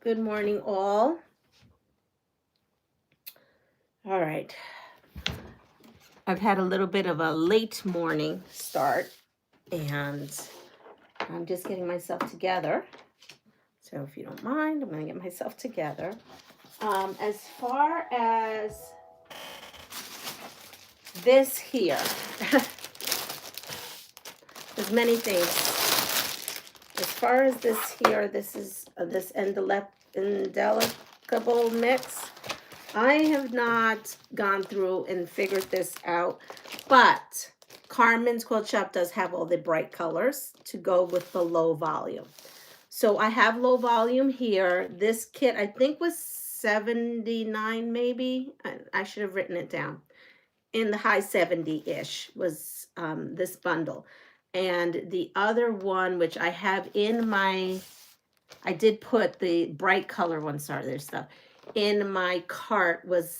Good morning, all. All right. I've had a little bit of a late morning start, and I'm just getting myself together. So if you don't mind, I'm going to get myself together. As far as this here, there's many things. As far as this here, this is this indelicable mix. I have not gone through and figured this out, but Carmen's Quilt Shop does have all the bright colors to go with the low volume. So I have low volume here. This kit, I think, was $79 maybe. I should have written it down. In the high 70-ish was this bundle. And the other one, which I have in my, I did put the bright color one, sorry, there's stuff, in my cart was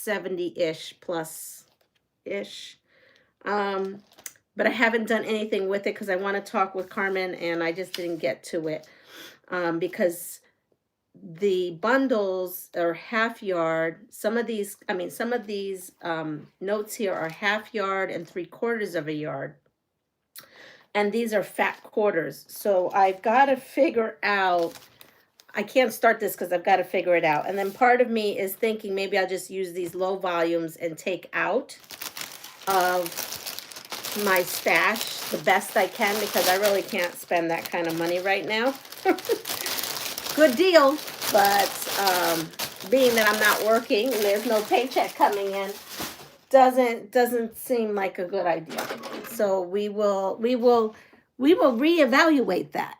70-ish plus-ish. But I haven't done anything with it because I want to talk with Carmen and I just didn't get to it. Because the bundles are half yard. Some of these notes here are half yard and 3/4 of a yard. And these are fat quarters. So I've got to figure out, I can't start this because I've got to figure it out. And then part of me is thinking maybe I'll just use these low volumes and take out of my stash the best I can because I really can't spend that kind of money right now. Good deal, but being that I'm not working and there's no paycheck coming in, doesn't seem like a good idea. So we will reevaluate that.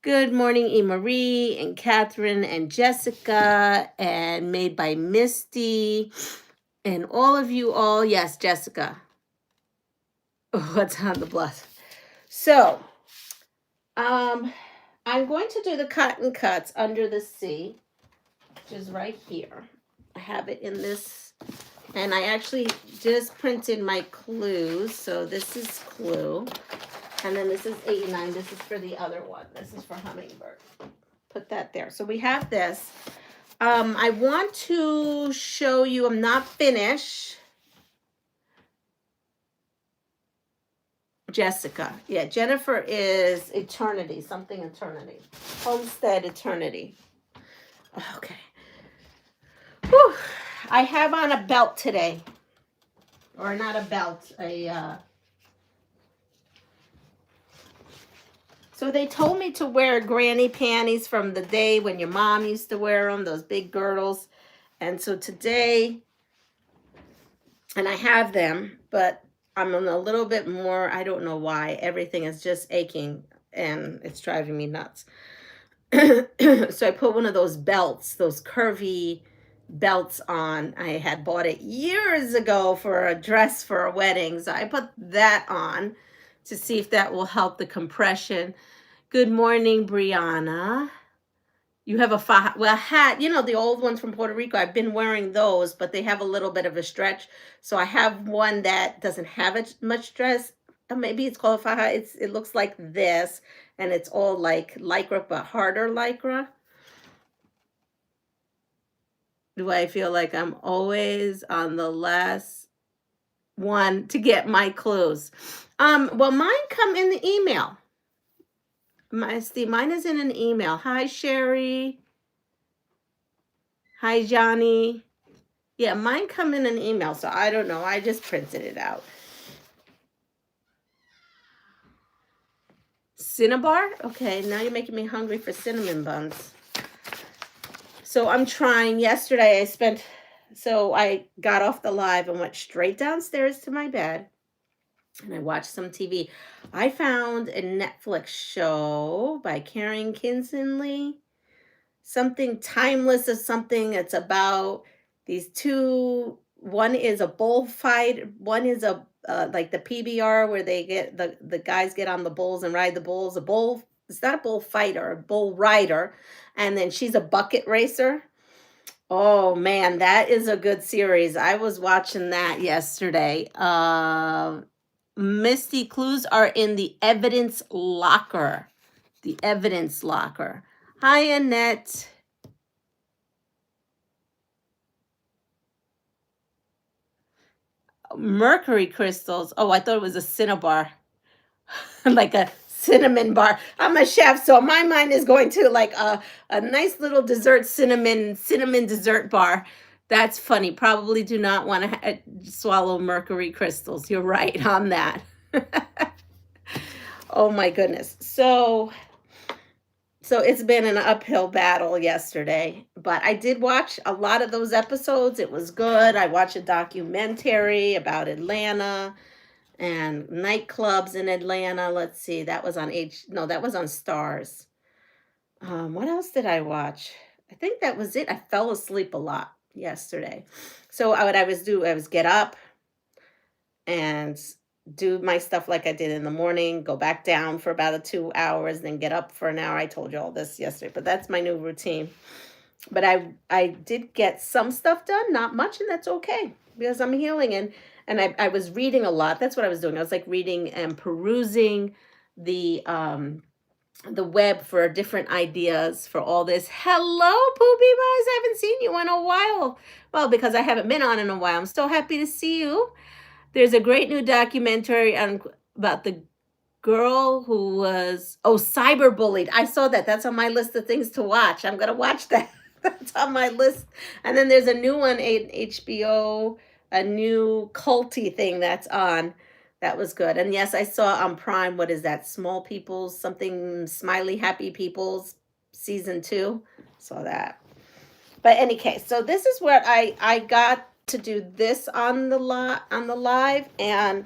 Good morning, E. Marie and Catherine and Jessica, and made by Misty and all of you all. Yes, Jessica. What's on the bluff? So, I'm going to do the cotton cuts under the sea, which is right here. I have it in this, and I actually just printed my clues. So this is clue, and then this is 89. This is for the other one. This is for hummingbird. Put that there. So we have this. I want to show you, I'm not finished. Jessica. Yeah, Jennifer is Eternity, something Eternity. Homestead Eternity. Okay. Whew. I have on a belt today. Or not a belt, So they told me to wear granny panties from the day when your mom used to wear them, those big girdles. And so today, and I have them, but I'm on a little bit more, I don't know why. Everything is just aching and it's driving me nuts. So I put one of those belts, those curvy belts on. I had bought it years ago for a dress for a wedding. So I put that on to see if that will help the compression. Good morning, Brianna. You have a hat, you know, the old ones from Puerto Rico. I've been wearing those, but they have a little bit of a stretch. So I have one that doesn't have much stretch. Maybe it's called a faja. It looks like this, and it's all like lycra, but harder lycra. Do I feel like I'm always on the last one to get my clues? Well, mine come in the email. Mine is in an email. Hi, Sherry. Hi, Johnny. Yeah, mine come in an email, so I don't know. I just printed it out. Cinnabar? Okay, now you're making me hungry for cinnamon buns. So I'm trying. Yesterday I got off the live and went straight downstairs to my bed and I watched some TV. I found a Netflix show by Karen Kinsley, something timeless of something. It's about these two. One is a bullfight. One is a like the PBR where they get the guys get on the bulls and ride the bulls. It's not a bullfighter, a bull rider, and then she's a bucket racer. Oh man, that is a good series. I was watching that yesterday. Misty, clues are in the evidence locker. The evidence locker. Hi, Annette. Mercury crystals. Oh, I thought it was a cinnabar. Like a cinnamon bar. I'm a chef, so my mind is going to like a nice little dessert cinnamon dessert bar. That's funny. Probably do not want to swallow mercury crystals. You're right on that. Oh my goodness. So it's been an uphill battle yesterday, but I did watch a lot of those episodes. It was good. I watched a documentary about Atlanta and nightclubs in Atlanta. Let's see, that was on no, that was on Stars. What else did I watch? I think that was it. I fell asleep a lot yesterday. So what I was get up and do my stuff like I did in the morning, go back down for about 2 hours, then get up for an hour. I told you all this yesterday, but that's my new routine. But I did get some stuff done, not much, and that's okay because I'm healing and I was reading a lot. That's what I was doing. I was like reading and perusing the web for different ideas for all this. Hello, Poopy Buzz. I haven't seen you in a while. Well, because I haven't been on in a while. I'm so happy to see you. There's a great new documentary about the girl who was cyberbullied. I saw that. That's on my list of things to watch. I'm gonna watch that. That's on my list. And then there's a new one in HBO, a new culty thing that's on. That was good. And yes, I saw on Prime, what is that? Small People's, something Smiley Happy People's season 2. Saw that. But any case, so this is where I got to do this on the live, and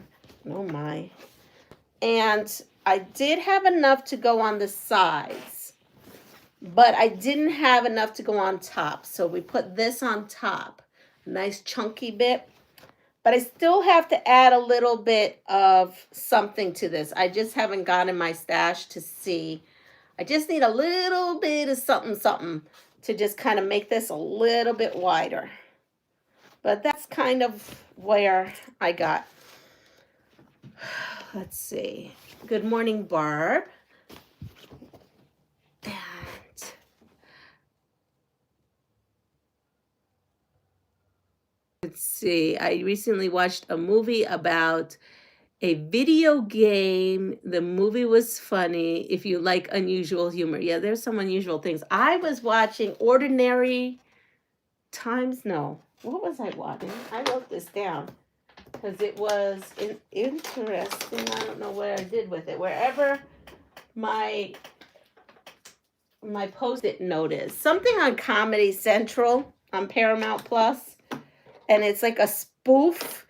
oh my. And I did have enough to go on the sides, but I didn't have enough to go on top. So we put this on top, nice chunky bit. But I still have to add a little bit of something to this. I just haven't gotten my stash to see. I just need a little bit of something to just kind of make this a little bit wider. But that's kind of where I got. Let's see. Good morning, Barb. And let's see. I recently watched a movie about a video game. The movie was funny. If you like unusual humor. Yeah, there's some unusual things. I was watching Ordinary Times. No. What was I watching? I wrote this down because it was interesting. I don't know what I did with it. Wherever my post-it note is. Something on Comedy Central on Paramount Plus, and it's like a spoof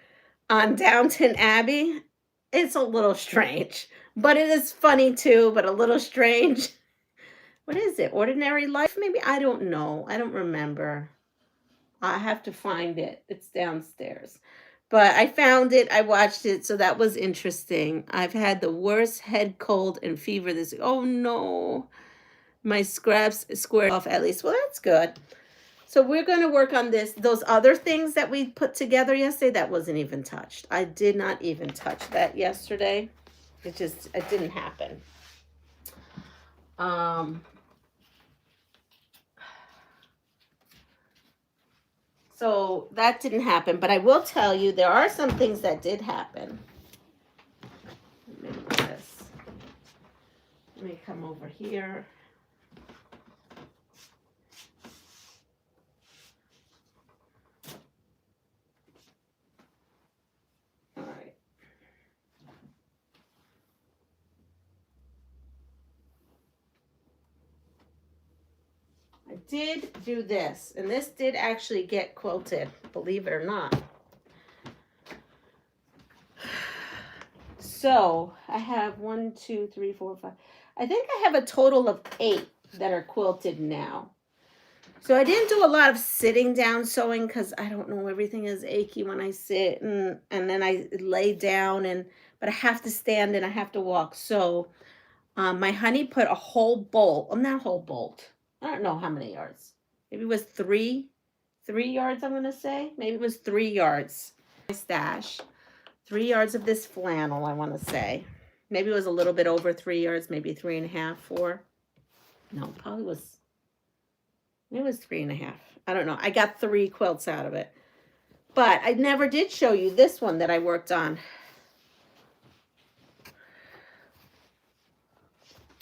on Downton Abbey. It's a little strange, but it is funny too, but a little strange. What is it? Ordinary Life, maybe? I don't know. I don't remember. I have to find it. It's downstairs. But I found it. I watched it. So that was interesting. I've had the worst head cold and fever this week. Oh no. My scraps squared off at least. Well, that's good. So we're going to work on this. Those other things that we put together yesterday, that wasn't even touched. I did not even touch that yesterday. It didn't happen. So that didn't happen, but I will tell you there are some things that did happen. Let me come over here. All right. I did do this, and this did actually get quilted, believe it or not. So I have 1, 2, 3, 4, 5. I think I have a total of 8 that are quilted now. So I didn't do a lot of sitting down sewing because I don't know, everything is achy when I sit, and then I lay down, but I have to stand and I have to walk. So my honey put a whole bolt, not a whole bolt. I don't know how many yards. Maybe it was 3 yards, I'm going to say. Maybe it was 3 yards. My stash. 3 yards of this flannel, I want to say. Maybe it was a little bit over 3 yards, maybe 3.5, 4. No, probably was, it was 3.5. I don't know. I got 3 quilts out of it. But I never did show you this one that I worked on.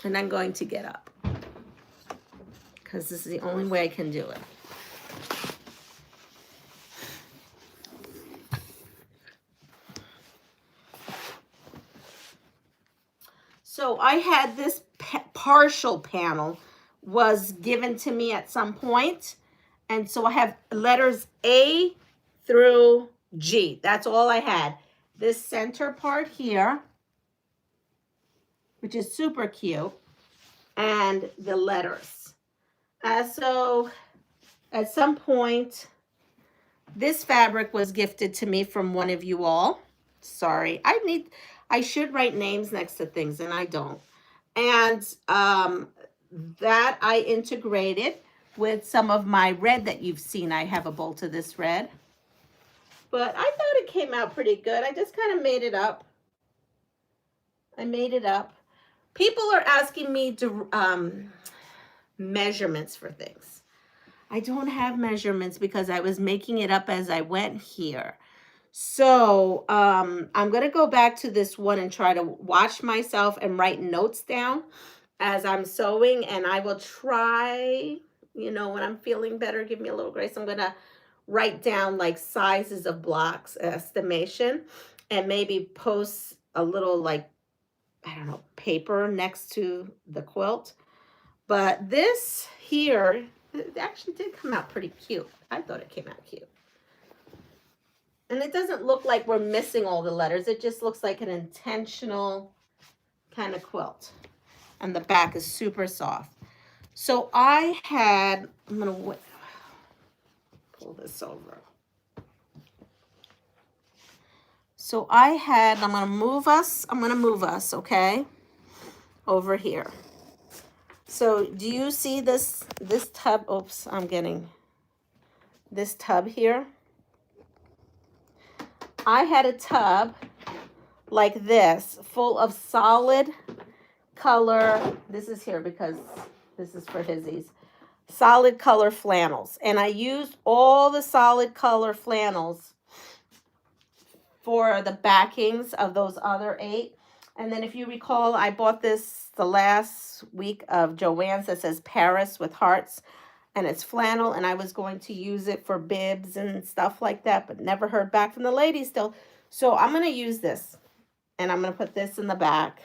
And I'm going to get up, because this is the only way I can do it. So I had this partial panel was given to me at some point. And so I have letters A through G. That's all I had. This center part here, which is super cute, and the letters. So at some point, this fabric was gifted to me from one of you all. Sorry, I should write names next to things, and I don't. And that I integrated with some of my red that you've seen. I have a bolt of this red. But I thought it came out pretty good. I just kind of made it up. I made it up. People are asking me to measurements for things. I don't have measurements because I was making it up as I went here. So I'm going to go back to this one and try to watch myself and write notes down as I'm sewing. And I will try, you know, when I'm feeling better, give me a little grace. I'm going to write down like sizes of blocks, estimation, and maybe post a little like, I don't know, paper next to the quilt. But this here, it actually did come out pretty cute. I thought it came out cute. And it doesn't look like we're missing all the letters. It just looks like an intentional kind of quilt. And the back is super soft. So I had, I'm going to pull this over. So I had, I'm going to move us, okay, over here. So do you see this tub? Oops, I'm getting this tub here. I had a tub like this, full of solid color. This is here because this is for Hizzies. Solid color flannels. And I used all the solid color flannels for the backings of those other 8. And then if you recall, I bought this the last week of Joann's that says Paris with hearts. And it's flannel, and I was going to use it for bibs and stuff like that, but never heard back from the ladies still. So I'm going to use this, and I'm going to put this in the back.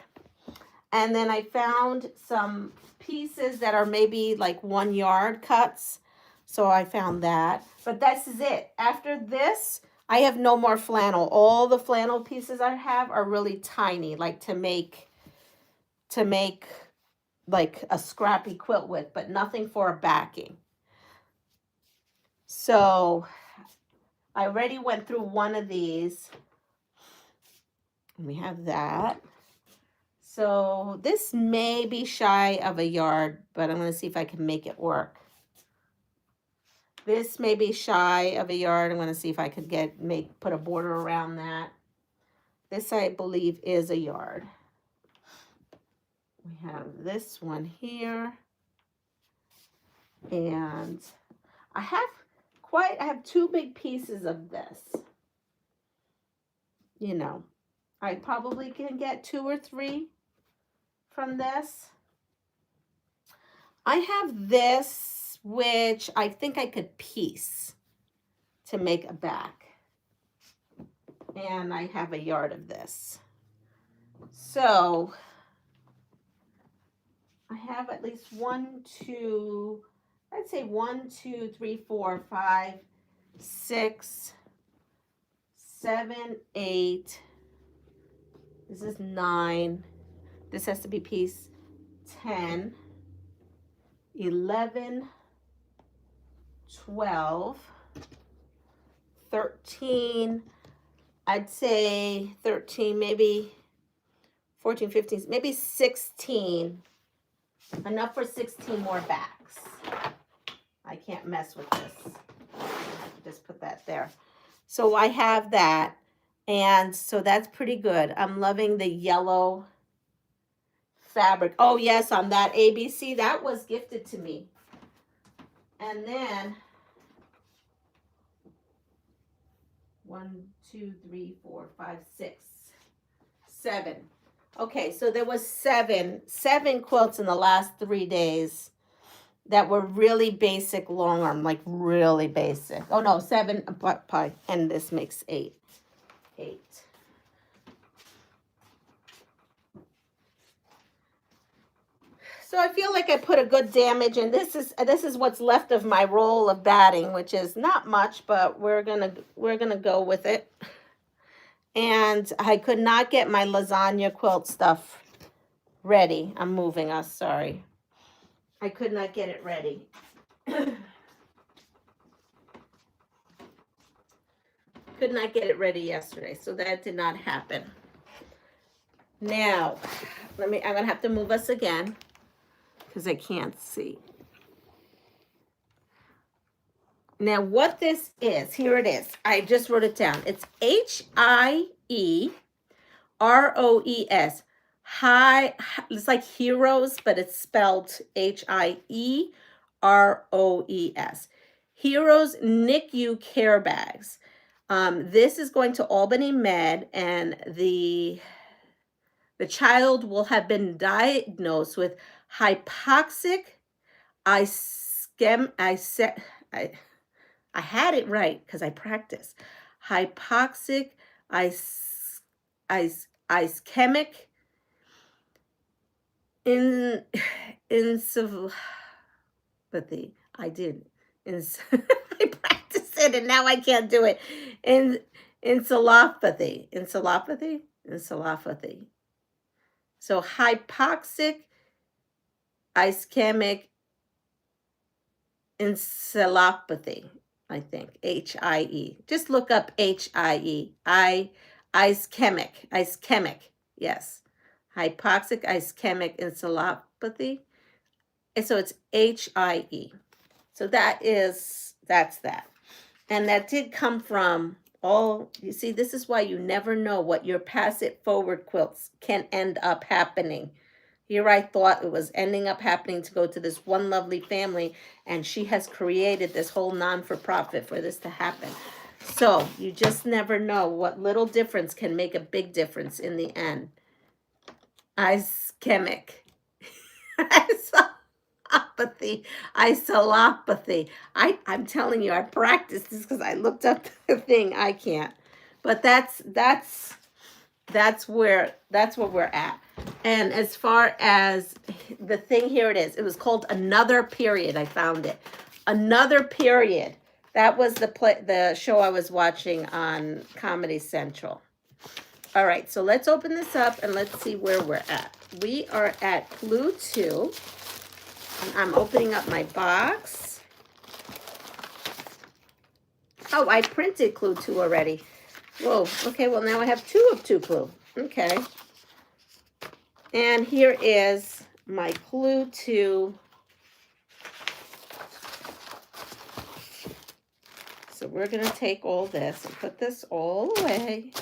And then I found some pieces that are maybe like 1 yard cuts. So I found that. But this is it. After this, I have no more flannel. All the flannel pieces I have are really tiny, like to make like a scrappy quilt with, but nothing for a backing. So I already went through one of these. We have that. So this may be shy of a yard, but I'm going to see if I can make it work. This may be shy of a yard. I'm going to see if I could put a border around that. This, I believe, is a yard. We have this one here. And I have 2 big pieces of this. You know, I probably can get 2 or 3 from this. I have this, which I think I could piece to make a back. And I have a yard of this. So I have at least 1, 2, I'd say 1, 2, 3, 4, 5, 6, 7, 8. This is 9. This has to be piece 10, 11, 12, 13. I'd say 13, maybe 14, 15, maybe 16. Enough for 16 more backs. I can't mess with this. Just put that there. So I have that. And so that's pretty good. I'm loving the yellow fabric. Oh, yes, on that ABC. That was gifted to me. And then 1, 2, 3, 4, 5, 6, 7. Okay, so there was seven quilts in the last 3 days that were really basic long arm, like really basic. Oh no, 7, and this makes 8. 8. So I feel like I put a good damage, and this is what's left of my roll of batting, which is not much, but we're gonna go with it. And I could not get my lasagna quilt stuff ready. I'm moving us, sorry. I could not get it ready. Could not get it ready yesterday, so that did not happen. Now, I'm gonna have to move us again because I can't see. Now, what this is, here it is. I just wrote it down. It's HIEROES. Hi, it's like heroes, but it's spelled HIEROES. Heroes Niku care bags. This is going to Albany Med, and the child will have been diagnosed with hypoxic I had it right because I practiced. Hypoxic ischemic encephalopathy. I did. I practiced it and now I can't do it. Encephalopathy. So hypoxic ischemic encephalopathy, I think. HIE. Just look up HIE. Ischemic. Yes. Hypoxic ischemic encephalopathy. And so it's HIE. So that's that. And that did come from you see, this is why you never know what your pass it forward quilts can end up happening. Here I thought it was ending up happening to go to this one lovely family, and she has created this whole non-for-profit for this to happen. So you just never know what little difference can make a big difference in the end. Ischemic. Isolopathy. I'm telling you, I practiced this because I looked up the thing. I can't. But that's where we're at. And as far as the thing, here it is. It was called Another Period. I found it. Another Period. That was the show I was watching on Comedy Central. All right, so let's open this up and let's see where we're at. We are at Clue 2. And I'm opening up my box. Oh, I printed Clue 2 already. Whoa, okay, well now I have 2 of 2 Clue. Okay. And here is my Clue 2. So we're going to take all this and put this all away.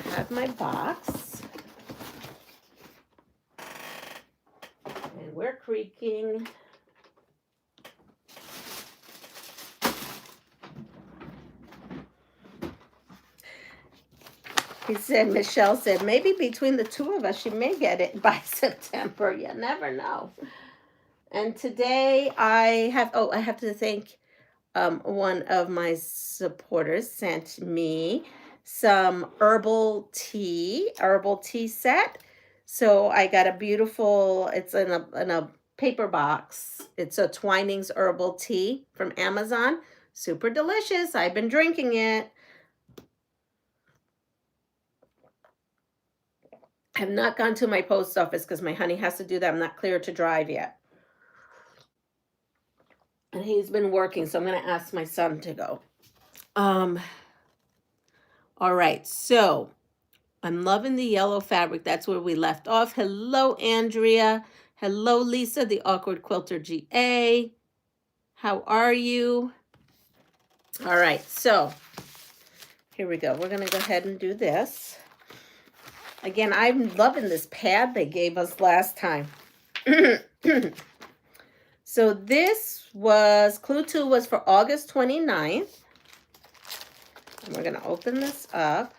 I have my box. And we're creaking. Michelle said, maybe between the 2 of us, she may get it by September. You never know. And today I have to thank one of my supporters sent me some herbal tea set. So I got a beautiful, it's in a paper box. It's a Twinings herbal tea from Amazon. Super delicious. I've been drinking it. I have not gone to my post office because my honey has to do that. I'm not clear to drive yet. And he's been working, so I'm going to ask my son to go. All right, so I'm loving the yellow fabric. That's where we left off. Hello, Andrea. Hello, Lisa, the Awkward Quilter GA. How are you? All right, so Here we go. We're going to go ahead and do this. Again, I'm loving this pad they gave us last time. So this was, Clue 2 was for August 29th. And we're going to open this up.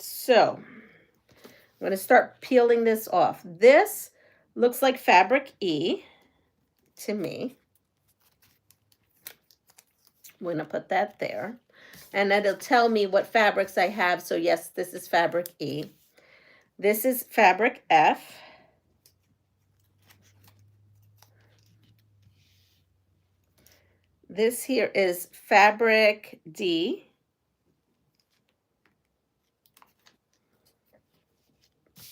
So I'm going to start peeling this off. This looks like fabric E to me. I'm going to put that there. And that'll tell me what fabrics I have. So yes, this is fabric E. This is fabric F. This here is fabric D.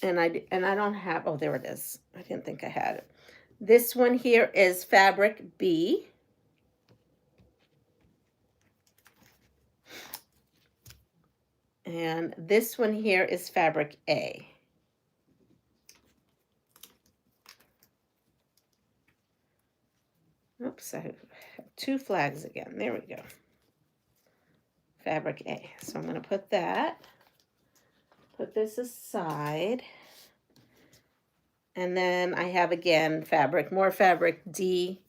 And I don't have, oh, there it is. I didn't think I had it. This one here is fabric B. And this one here is fabric A. Oops, I have 2 flags again. There we go. Fabric A. So I'm going to put that. Put this aside. And then I have again fabric, more fabric D,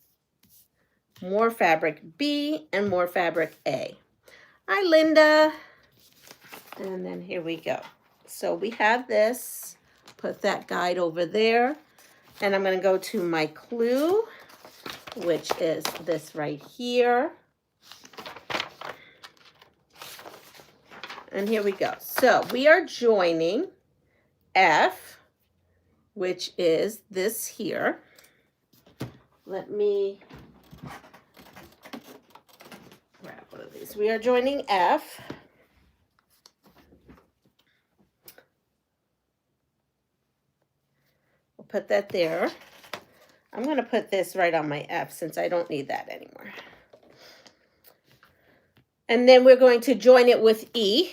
more fabric B, and more fabric A. Hi, Linda. And then here we go. So we have this. Put that guide over there. And I'm going to go to my clue, which is this right here. And here we go. So we are joining F, which is this here. Let me grab one of these. We are joining F. We'll put that there. I'm going to put this right on my F since I don't need that anymore. And then we're going to join it with E.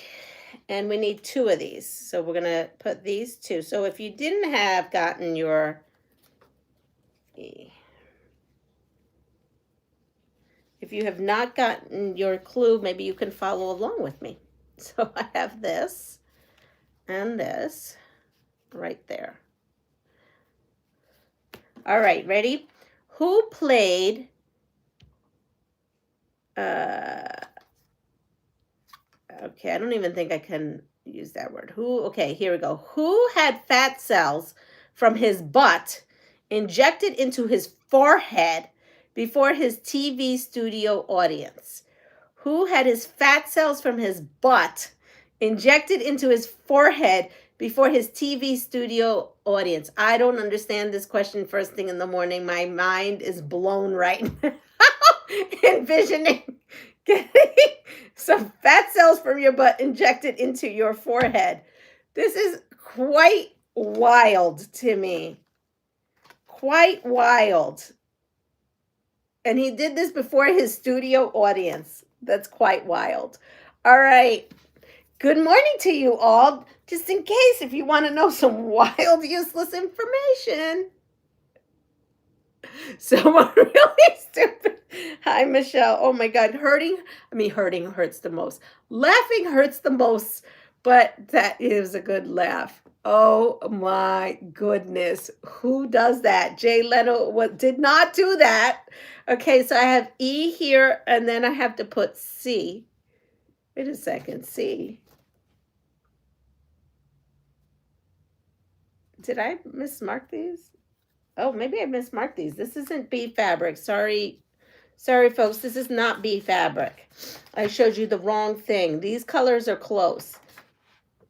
And we need 2 of these. So we're going to put these 2. So if you didn't have gotten your E, if you have not gotten your clue, maybe you can follow along with me. So I have this and this right there. All right, ready? Who played okay, I don't even think I can use that word. Okay, here we go. Who had fat cells from his butt injected into his forehead before his TV studio audience? Who had his fat cells from his butt injected into his forehead before his TV studio audience? I don't understand this question first thing in the morning. My mind is blown right now. Envisioning getting some fat cells from your butt injected into your forehead. This is quite wild to me. Quite wild. And he did this before his studio audience. That's quite wild. All right. Good morning to you all. Just in case if you want to know some wild, useless information. Someone really stupid. Hi, Michelle. Oh my God. Hurting hurts the most. Laughing hurts the most, but that is a good laugh. Oh my goodness. Who does that? Jay Leno did not do that. Okay, so I have E here, and then I have to put C. Wait a second, C. Did I mismark these? Oh, maybe I mismarked these. This isn't B fabric. Sorry, folks. This is not B fabric. I showed you the wrong thing. These colors are close.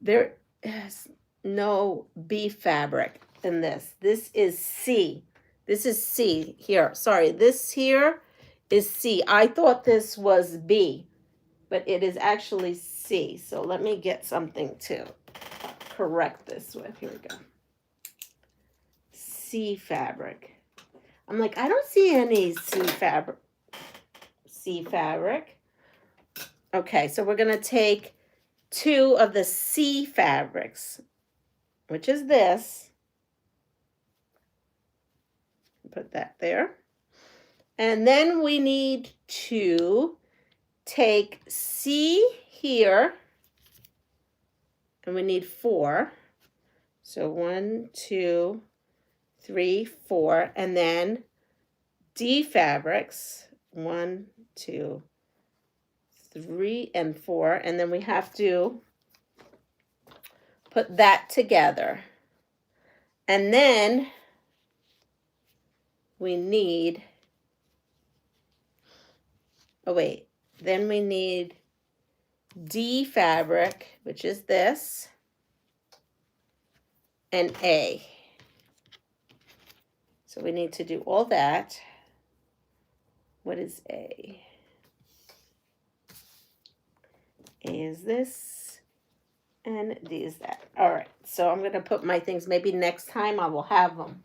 There is no B fabric in this. This is C. This is C here. Sorry, this here is C. I thought this was B, but it is actually C. So let me get something to correct this with. Here we go. C fabric. I'm like, I don't see any C fabric. C fabric. Okay, so we're going to take 2 of the C fabrics, which is this. Put that there. And then we need to take C here, and we need 4. So 1, 2, 3, 4, and then D fabrics, 1, 2, 3, and 4, and then we have to put that together. And then we need, oh wait, then we need D fabric, which is this, and A. So we need to do all that. What is A? A is this, and D is that. All right, so I'm going to put my things, maybe next time I will have them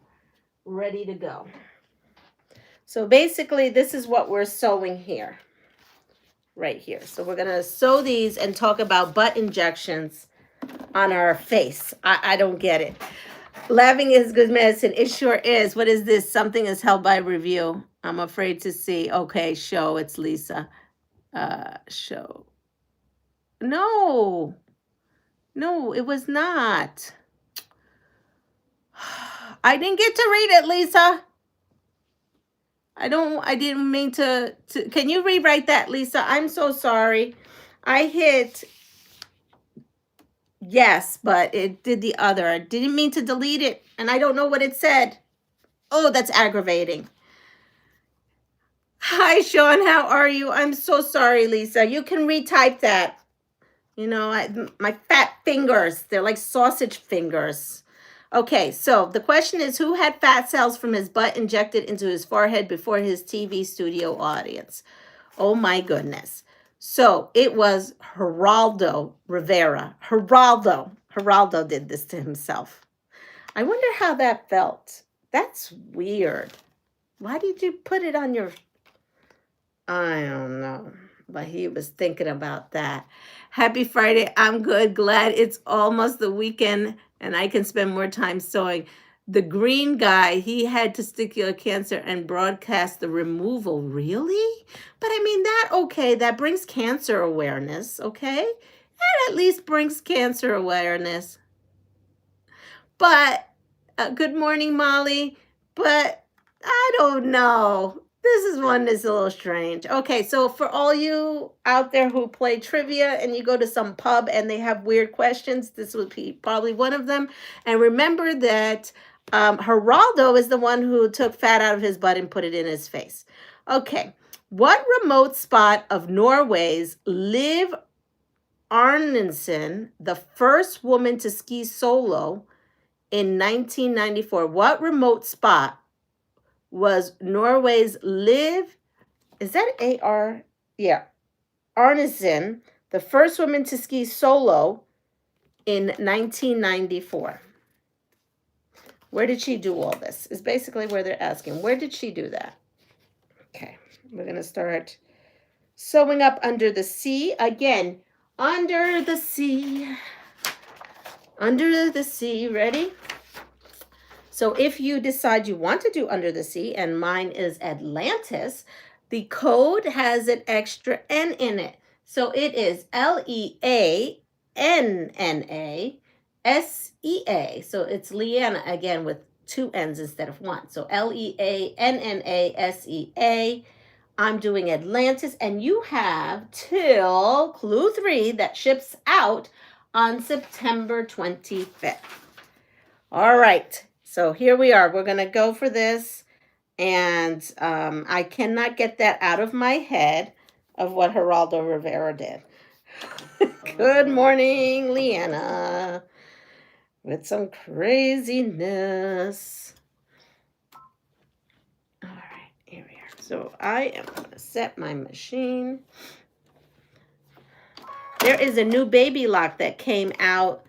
ready to go. So basically, this is what we're sewing here, right here. So we're going to sew these and talk about butt injections on our face. I don't get it. Laughing is good medicine. It sure is. What is this? Something is held by review. I'm afraid to see. Okay, show. It's Lisa. Show. No, it was not. I didn't get to read it, Lisa. I didn't mean to. Can you rewrite that, Lisa? I'm so sorry. I hit yes, but it did the other. I didn't mean to delete it, and I don't know what it said. Oh, that's aggravating. Hi, Sean. How are you? I'm so sorry, Lisa. You can retype that. You know, my fat fingers, they're like sausage fingers. Okay, so the question is, who had fat cells from his butt injected into his forehead before his TV studio audience? Oh my goodness. So it was Geraldo Rivera. Geraldo did this to himself. I wonder how that felt. That's weird. Why did you put it on your... I don't know. But he was thinking about that. Happy Friday. I'm good. Glad it's almost the weekend and I can spend more time sewing. The green guy, he had testicular cancer and broadcast the removal. Really? But I mean, that brings cancer awareness, okay? That at least brings cancer awareness. But, good morning, Molly. But I don't know. This is one that's a little strange. Okay, so for all you out there who play trivia and you go to some pub and they have weird questions, this would be probably one of them. And remember that Geraldo is the one who took fat out of his butt and put it in his face. Okay, what remote spot of Norway's Liv Arnesen, the first woman to ski solo in 1994? What remote spot was Norway's Liv, is that A-R? Yeah, Arnesen, the first woman to ski solo in 1994. Where did she do all this? Is basically where they're asking. Where did she do that? Okay, we're going to start sewing up under the C. Again, under the C. Under the sea. Ready? So if you decide you want to do under the sea, and mine is Atlantis, the code has an extra N in it. So it is Leannasea. So it's Leanna again with 2 N's instead of 1. So Leannasea. I'm doing Atlantis, and you have till clue 3 that ships out on September 25th. All right. So here we are. We're going to go for this. And I cannot get that out of my head of what Geraldo Rivera did. Good morning, Leanna. With some craziness. All right, here we are. So I am going to set my machine. There is a new baby lock that came out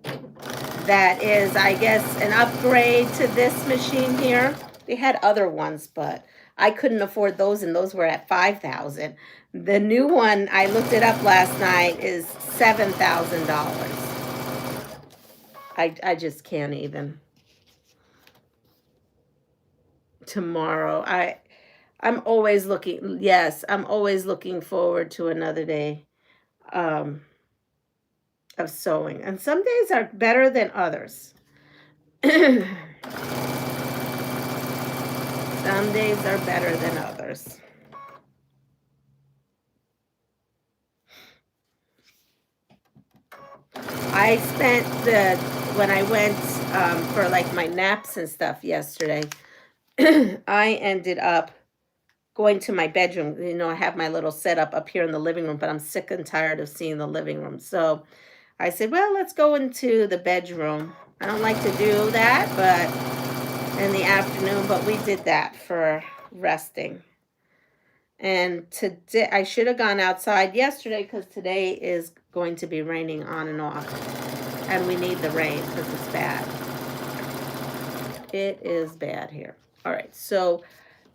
that is, I guess, an upgrade to this machine here. They had other ones, but I couldn't afford those, and those were at $5,000. The new one, I looked it up last night, is $7,000. I just can't even. Tomorrow, I'm always looking, yes, I'm always looking forward to another day of sewing. And some days are better than others. Some days are better than others. I spent when I went for like my naps and stuff yesterday, I ended up going to my bedroom. You know, I have my little setup up here in the living room, but I'm sick and tired of seeing the living room. So I said, well, let's go into the bedroom. I don't like to do that, but in the afternoon, but we did that for resting. And today, I should have gone outside yesterday because today is going to be raining on and off. And we need the rain because it's bad. It is bad here. All right, so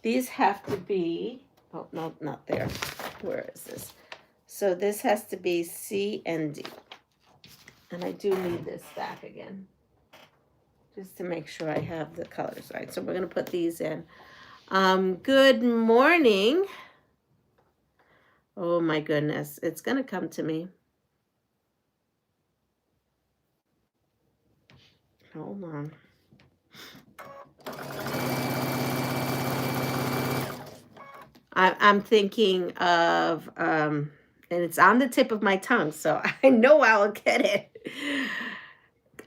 these have to be, oh, no, not there. Where is this? So this has to be C and D. And I do need this back again, just to make sure I have the colors right. So we're going to put these in. Good morning. Oh my goodness, it's going to come to me. Hold on. I'm thinking of, and it's on the tip of my tongue, so I know I'll get it.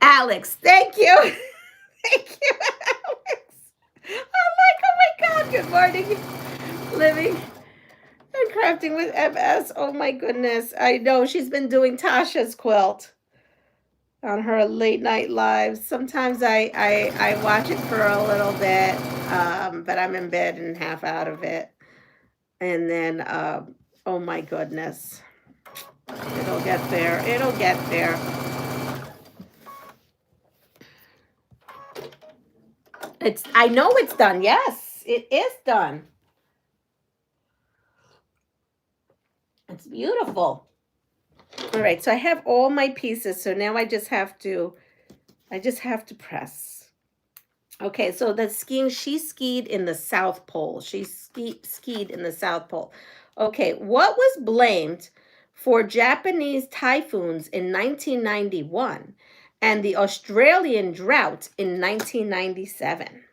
Alex, thank you. Thank you, Alex. I'm like, oh my God, good morning. Living and crafting with MS. Oh my goodness. I know she's been doing Tasha's quilt on her late night lives. Sometimes I watch it for a little bit, but I'm in bed and half out of it. And then, oh my goodness, it'll get there. It'll get there. I know it's done. Yes, it is done. It's beautiful. All right, so I have all my pieces. So now I just have to press. Okay, so the skiing, she skied in the South Pole. She skied in the South Pole. Okay, what was blamed for Japanese typhoons in 1991 and the Australian drought in 1997?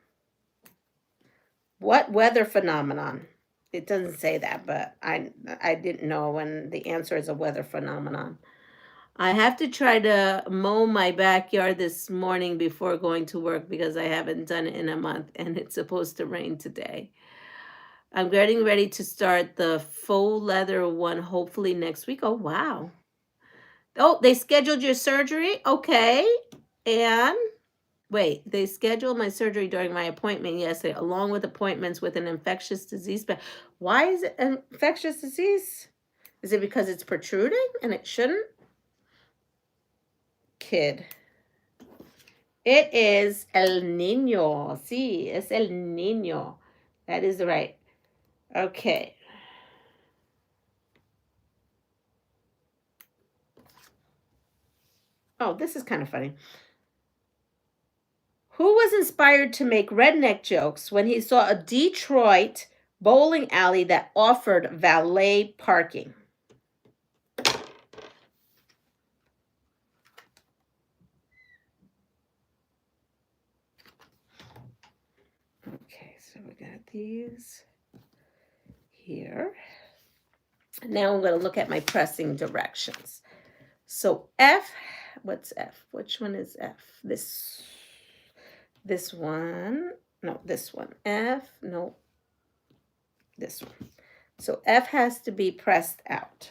What weather phenomenon? It doesn't say that, but I didn't know, and the answer is a weather phenomenon. I have to try to mow my backyard this morning before going to work because I haven't done it in a month and it's supposed to rain today. I'm getting ready to start the faux leather one hopefully next week. Oh, wow. Oh, they scheduled your surgery? Okay. And wait, they scheduled my surgery during my appointment yesterday, along with appointments with an infectious disease. But why is it an infectious disease? Is it because it's protruding and it shouldn't? Kid. It is El Niño. Sí, es El Niño. That is right. Okay. Oh, this is kind of funny. Who was inspired to make redneck jokes when he saw a Detroit bowling alley that offered valet parking? Okay, so we got these here. Now I'm going to look at my pressing directions. So F, what's F? Which one is F? This one. No, this one. F, no, this one. So F has to be pressed out.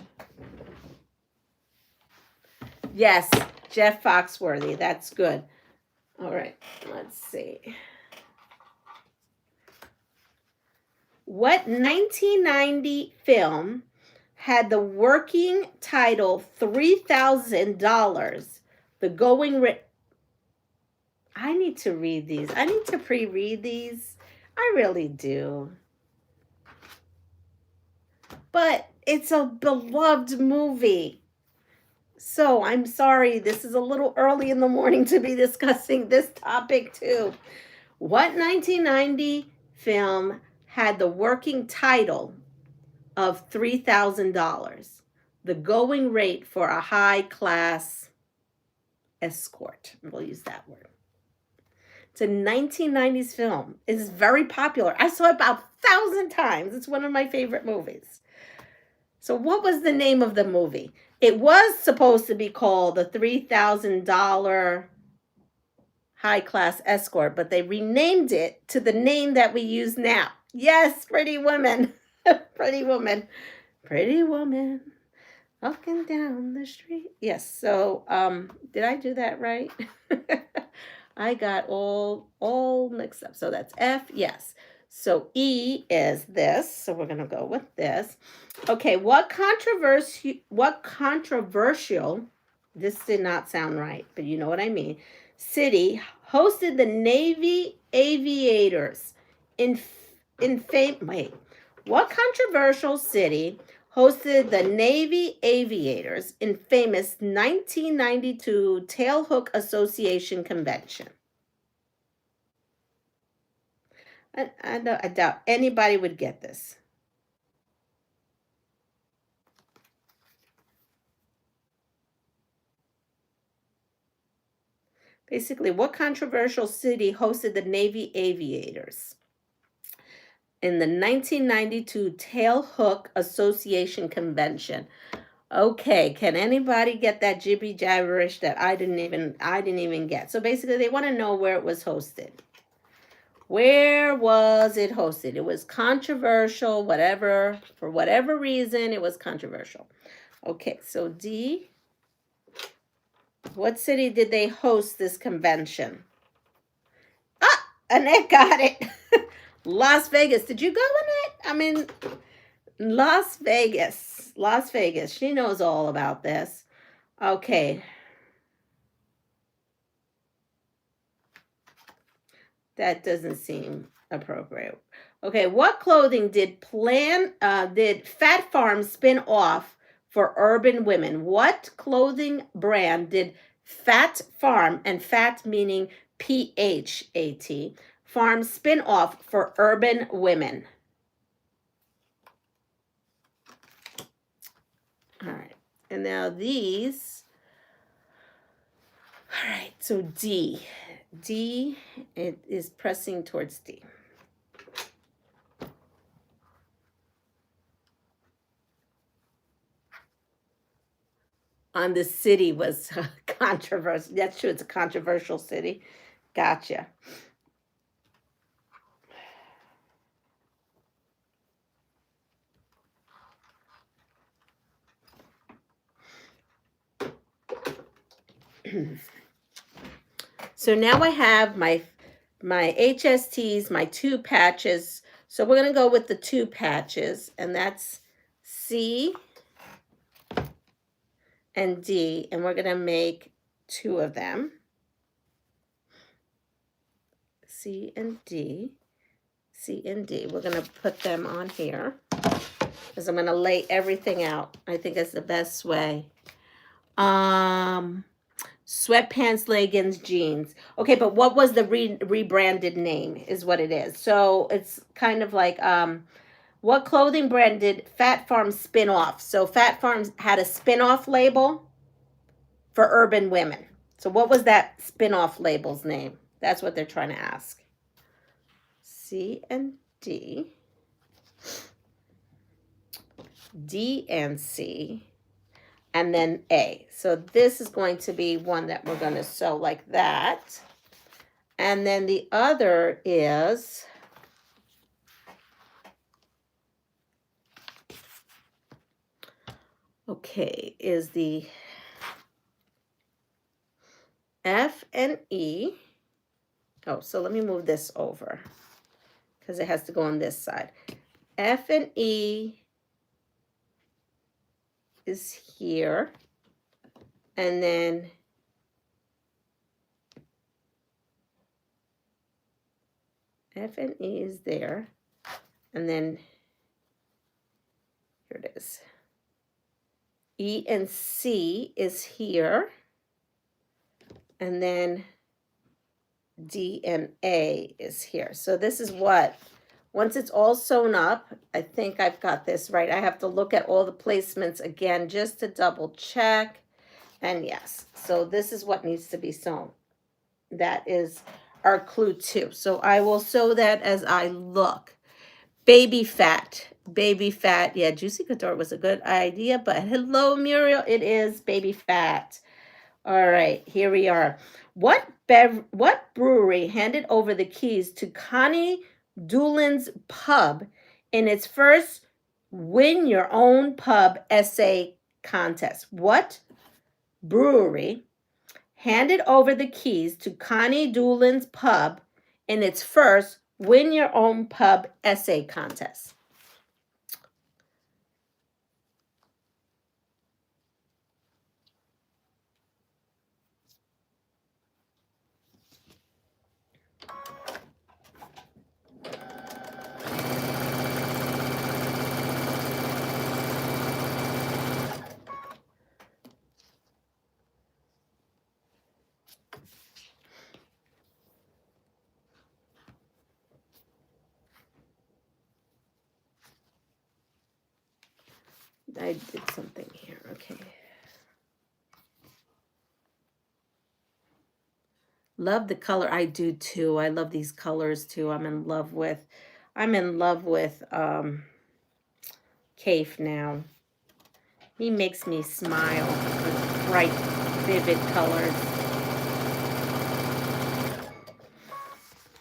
Yes, Jeff Foxworthy. That's good. All right, let's see. What 1990 film had the working title $3,000? The going rate. I need to read these. I need to pre-read these. I really do. But it's a beloved movie. So I'm sorry, this is a little early in the morning to be discussing this topic too. What 1990 film had the working title of $3,000, the going rate for a high-class escort. We'll use that word. It's a 1990s film. It's very popular. I saw it about 1,000 times. It's one of my favorite movies. So what was the name of the movie? It was supposed to be called the $3,000 high-class escort, but they renamed it to the name that we use now. Yes, Pretty Woman. Pretty Woman. Pretty Woman. Walking down the street. Yes, so did I do that right? I got all mixed up. So that's F, yes. So E is this. So we're going to go with this. Okay, what controversial, this did not sound right, but you know what I mean, city hosted the Navy aviators what controversial city hosted the Navy aviators in famous 1992 Tailhook Association convention? I doubt anybody would get this. Basically, what controversial city hosted the Navy aviators in the 1992 Tailhook Association convention? Okay, can anybody get that jibby jabberish that I didn't even get? So basically, they want to know where it was hosted. Where was it hosted? It was controversial, whatever, for whatever reason, it was controversial. Okay, so D, what city did they host this convention? Ah, Annette got it. Las Vegas. Did you go, Annette? I mean, Las Vegas. Las Vegas. She knows all about this. Okay. That doesn't seem appropriate. Okay, what clothing did Fat Farm spin off for urban women? What clothing brand did Fat Farm, and fat meaning PHAT, Farm spin off for urban women? All right, and now these. All right, so D. D, it is pressing towards D. On the city was controversial. That's true, it's a controversial city. Gotcha. So now I have my HSTs, my 2 patches. So we're going to go with the 2 patches, and that's C and D, and we're going to make 2 of them. C and D, C and D. We're going to put them on here because I'm going to lay everything out. I think that's the best way. Sweatpants, leggings, jeans. Okay, but what was the rebranded name is what it is. So it's kind of like, what clothing brand did Fat Farm spin off? So Fat Farm had a spin-off label for urban women. So what was that spin-off label's name? That's what they're trying to ask. C and D. D and C. And then A. So this is going to be one that we're going to sew like that. And then the other is is the F and E. Oh, so let me move this over because it has to go on this side. F and E is here, and then F and E is there, and then here it is. E and C is here, and then D and A is here. So this is what once it's all sewn up, I think I've got this right. I have to look at all the placements again just to double check. And yes, so this is what needs to be sewn. That is our clue 2. So I will sew that as I look. Baby fat. Baby fat. Yeah, Juicy Couture was a good idea, but hello, Muriel. It is baby fat. All right, here we are. What brewery handed over the keys to Connie Doolin's pub in its first Win Your Own Pub essay contest? What brewery handed over the keys to Connie Doolin's pub in its first Win Your Own Pub essay contest? I did something here. Okay. Love the color. I do too. I love these colors too. I'm in love with Kaif now. He makes me smile with bright, vivid colors.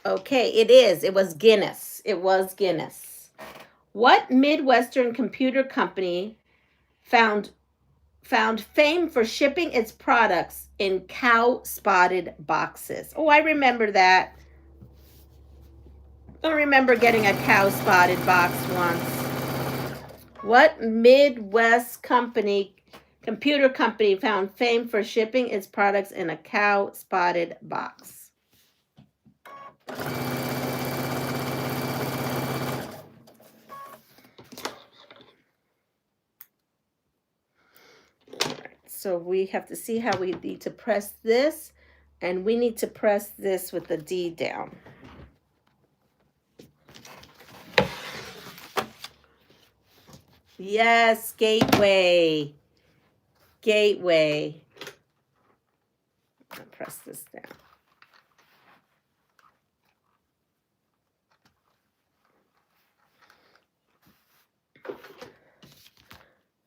Okay, it is. It was Guinness. It was Guinness. What Midwestern computer company found fame for shipping its products in cow-spotted boxes? Oh, I remember that. I remember getting a cow-spotted box once. What Midwest computer company found fame for shipping its products in a cow-spotted box? So we have to see how we need to press this, and we need to press this with the D down. Yes, Gateway. Gateway. I'll press this down.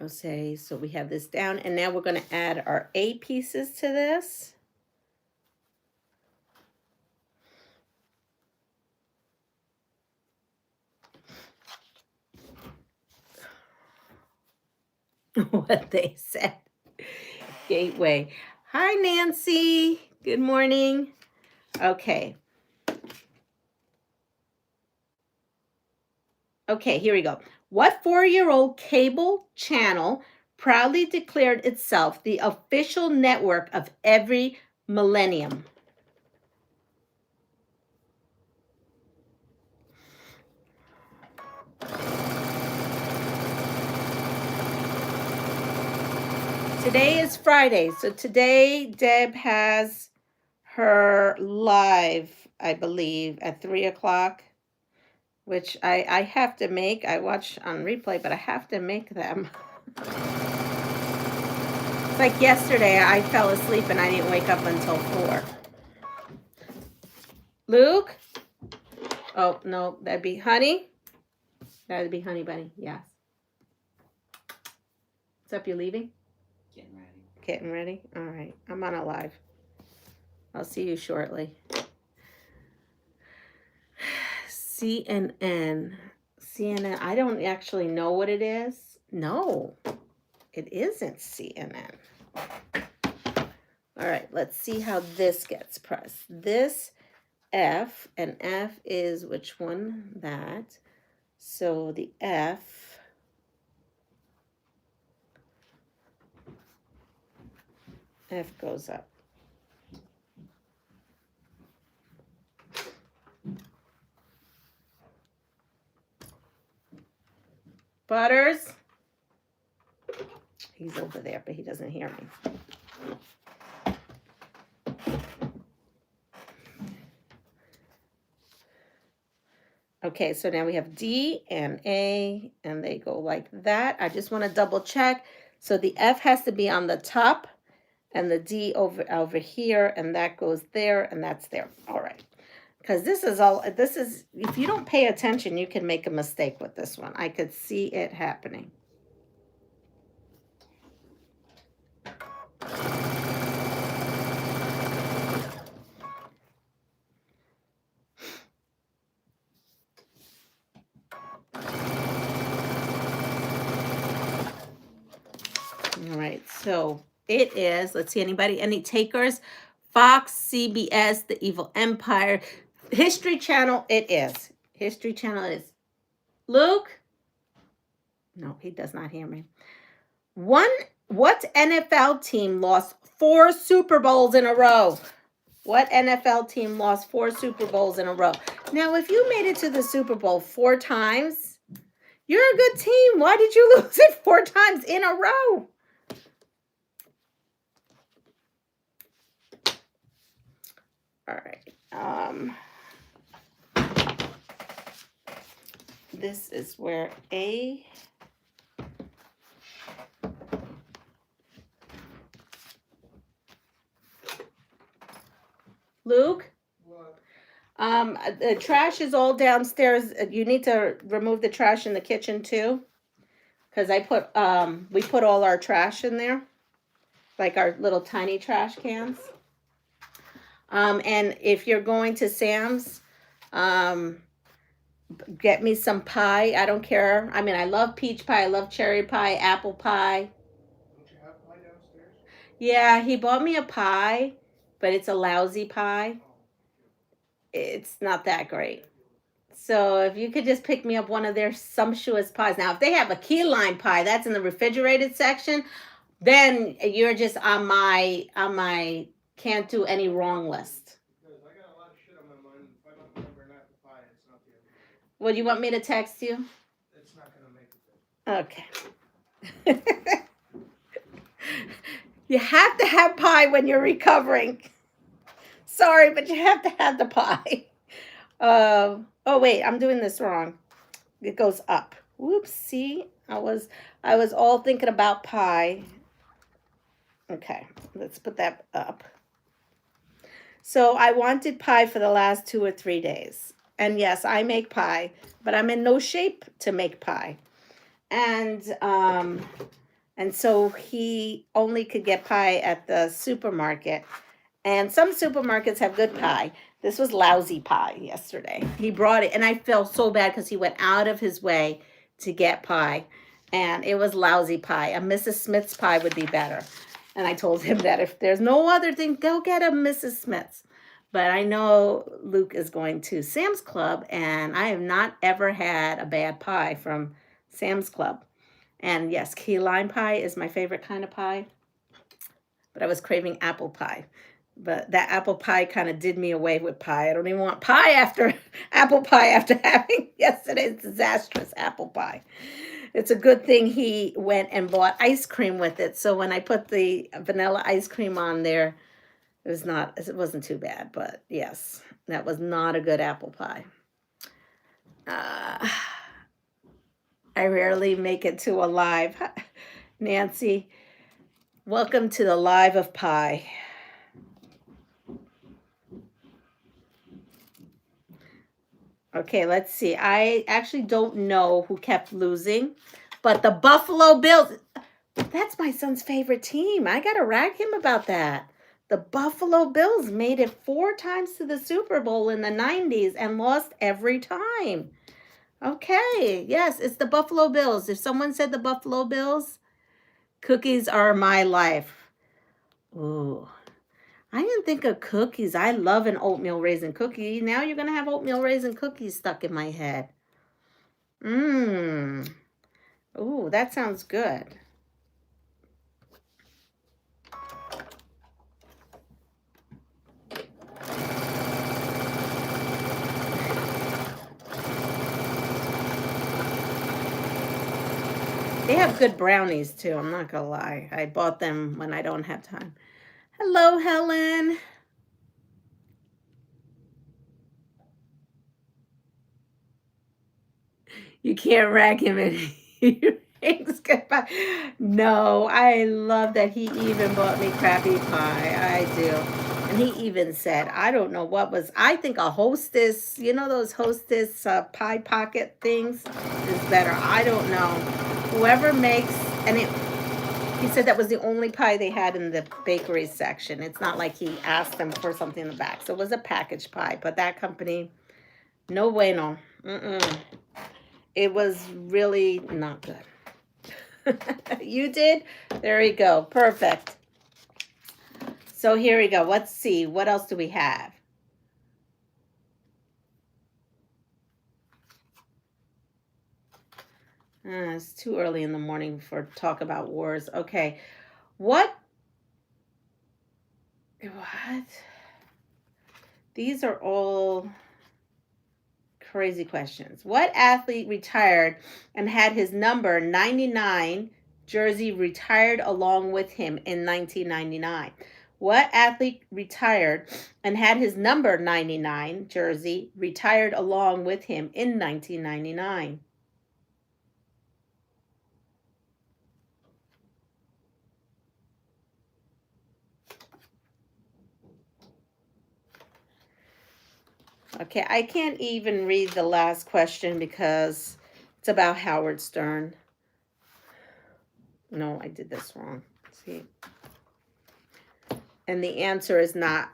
Okay, so we have this down, and now we're going to add our A pieces to this. What they said. Gateway. Hi, Nancy. Good morning. Okay. Okay, here we go. What 4-year-old cable channel proudly declared itself the official network of every millennium? Today is Friday, so today Deb has her live, I believe, at 3 o'clock, which I have to make. I watch on replay, but I have to make them. It's like yesterday, I fell asleep and I didn't wake up until 4. Luke? Oh, no, that'd be Honey. That'd be Honey Bunny, yes. What's up, you leaving? Getting ready. Getting ready? All right, I'm on a live. I'll see you shortly. CNN. CNN, I don't actually know what it is. No, it isn't CNN. All right, let's see how this gets pressed. This F, and F is which one? That. So the F goes up. Butters. He's over there, but he doesn't hear me. Okay, so now we have D and A, and they go like that. I just want to double check. So the F has to be on the top, and the D over here, and that goes there, and that's there. All right. Because this is, if you don't pay attention, you can make a mistake with this one. I could see it happening. All right, so it is, let's see, any takers? Fox, CBS, The Evil Empire, History Channel, it is. History Channel is. Luke? No, he does not hear me. What NFL team lost 4 Super Bowls in a row? What NFL team lost 4 Super Bowls in a row? Now, if you made it to the Super Bowl 4 times, you're a good team. Why did you lose it 4 times in a row? All right. This is where A. Luke? What? The trash is all downstairs. You need to remove the trash in the kitchen too. Because we put all our trash in there. Like our little tiny trash cans. And if you're going to Sam's, get me some pie. I don't care. I mean, I love peach pie. I love cherry pie, apple pie. Don't you have pie downstairs? Yeah, he bought me a pie, but it's a lousy pie. Oh. It's not that great. So if you could just pick me up one of their sumptuous pies. Now, if they have a key lime pie, that's in the refrigerated section, then you're just on my can't do any wrong list. Because I got a lot of shit on my mind. If I don't remember an apple pie, it's not the end. Well, you want me to text you? It's not going to make it. Okay. You have to have pie when you're recovering. Sorry, but you have to have the pie. Oh wait, I'm doing this wrong. It goes up. Whoops, see? I was all thinking about pie. Okay, let's put that up. So I wanted pie for the last 2 or 3 days. And yes, I make pie, but I'm in no shape to make pie. And so he only could get pie at the supermarket. And some supermarkets have good pie. This was lousy pie yesterday. He brought it, and I felt so bad because he went out of his way to get pie. And it was lousy pie. A Mrs. Smith's pie would be better. And I told him that if there's no other thing, go get a Mrs. Smith's. But I know Luke is going to Sam's Club, and I have not ever had a bad pie from Sam's Club. And yes, key lime pie is my favorite kind of pie. But I was craving apple pie. But that apple pie kind of did me away with pie. I don't even want pie after apple pie after having yesterday's disastrous apple pie. It's a good thing he went and bought ice cream with it. So when I put the vanilla ice cream on there, it wasn't too bad. But yes, that was not a good apple pie. I rarely make it to a live. Nancy, welcome to the live of pie. Okay, let's see. I actually don't know who kept losing, but the Buffalo Bills, that's my son's favorite team. I got to rag him about that. The Buffalo Bills made it 4 times to the Super Bowl in the 90s and lost every time. Okay, yes, it's the Buffalo Bills. If someone said the Buffalo Bills, cookies are my life. Ooh. I didn't think of cookies. I love an oatmeal raisin cookie. Now you're going to have oatmeal raisin cookies stuck in my head. Ooh, that sounds good. They have good brownies too, I'm not going to lie. I bought them when I don't have time. Hello, Helen. You can't rack him in earrings. Goodbye. No, I love that he even bought me crappy pie. I do. And he even said, I don't know what was, I think a Hostess, you know those Hostess pie pocket things is better. I don't know. Whoever makes, and he said that was the only pie they had in the bakery section. It's not like he asked them for something in the back. So it was a packaged pie, but that company, no bueno. It was really not good. You did? There you go. Perfect. So here we go. Let's see. What else do we have? It's too early in the morning for talk about wars. Okay. What? These are all crazy questions. What athlete retired and had his number 99 jersey retired along with him in 1999? What athlete retired and had his number 99 jersey retired along with him in 1999? Okay, I can't even read the last question because it's about Howard Stern. No, I did this wrong. Let's see. And the answer is not,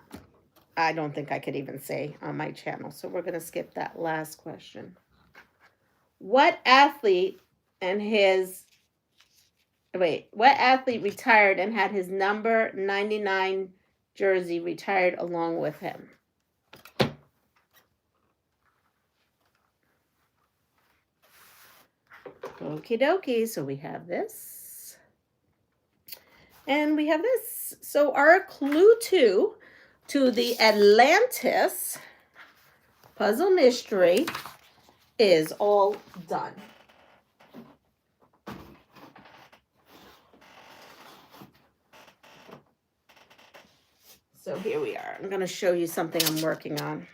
I don't think I could even say on my channel. So we're going to skip that last question. What athlete retired and had his number 99 jersey retired along with him? Okie dokie. So we have this. And we have this. So our clue 2 to the Atlantis puzzle mystery is all done. So here we are. I'm going to show you something I'm working on.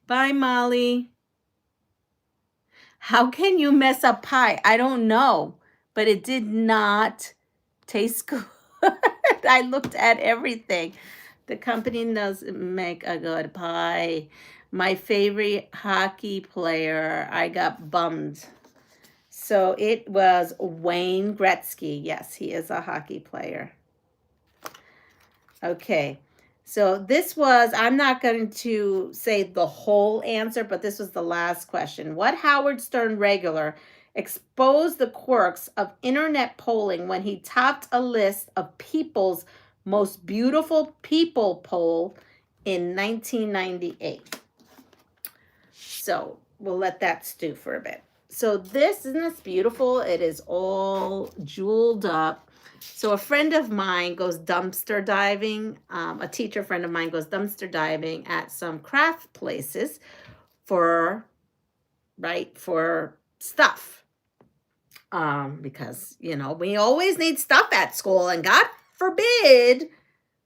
Bye, Molly. How can you mess up pie? I don't know, but it did not taste good. I looked at everything. The company doesn't make a good pie. My favorite hockey player, I got bummed. So it was Wayne Gretzky. Yes, he is a hockey player. Okay. So this was, I'm not going to say the whole answer, but this was the last question. What Howard Stern regular exposed the quirks of internet polling when he topped a list of People's Most Beautiful People poll in 1998? So we'll let that stew for a bit. So this, isn't this beautiful? It is all jeweled up. So a friend of mine goes dumpster diving. A teacher friend of mine goes dumpster diving at some craft places for stuff. Because, you know, we always need stuff at school, and God forbid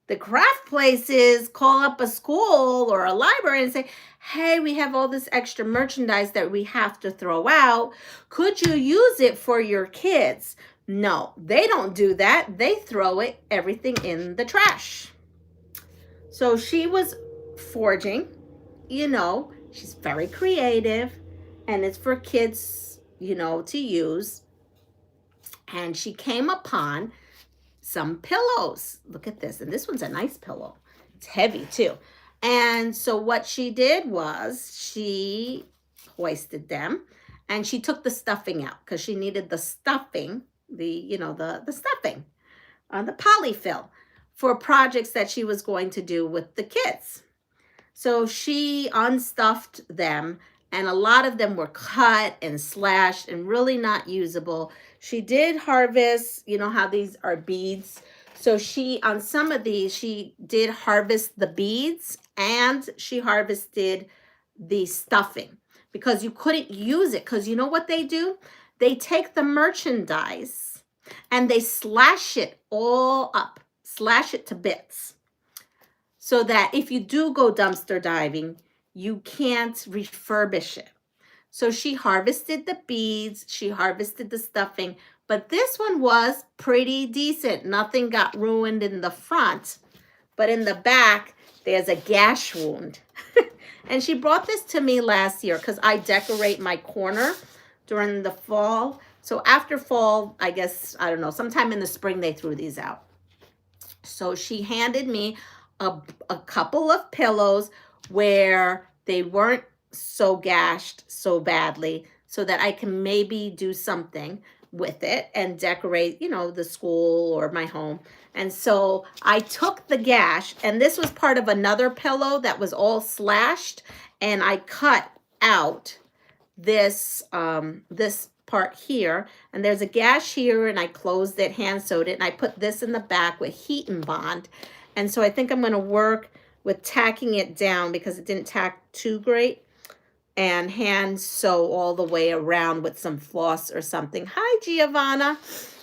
the craft places call up a school or a library and say, hey, we have all this extra merchandise that we have to throw out. Could you use it for your kids? No, they don't do that. They throw everything in the trash. So she was forging, you know, she's very creative, and it's for kids, you know, to use. And she came upon some pillows. Look at this. And this one's a nice pillow. It's heavy too. And so what she did was she hoisted them and she took the stuffing out because she needed the stuffing, the stuffing on the polyfill for projects that she was going to do with the kids. So she unstuffed them, and a lot of them were cut and slashed and really not usable. She did harvest, you know how these are beads. So on some of these, she did harvest the beads and she harvested the stuffing because you couldn't use it. Because you know what they do? They take the merchandise and they slash it all up, slash it to bits. so that if you do go dumpster diving, you can't refurbish it. So she harvested the beads, she harvested the stuffing, but this one was pretty decent. Nothing got ruined in the front, but in the back, there's a gash wound. And she brought this to me last year because I decorate my corner during the fall. So after fall, I guess, I don't know, sometime in the spring, they threw these out. So she handed me a couple of pillows where they weren't so gashed so badly so that I can maybe do something with it and decorate, you know, the school or my home. And so I took the gash, and this was part of another pillow that was all slashed, and I cut out this this part here, and there's a gash here, and I closed it, hand sewed it, and I put this in the back with heat and bond. And so I think I'm going to work with tacking it down because it didn't tack too great, and hand sew all the way around with some floss or something. Hi, Giovanna.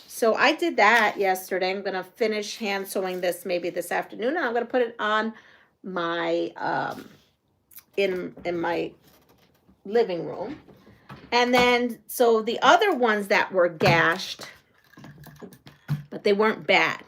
So I did that yesterday. I'm going to finish hand sewing this maybe this afternoon, and I'm going to put it on my in my living room. And then, so the other ones that were gashed, but they weren't bad.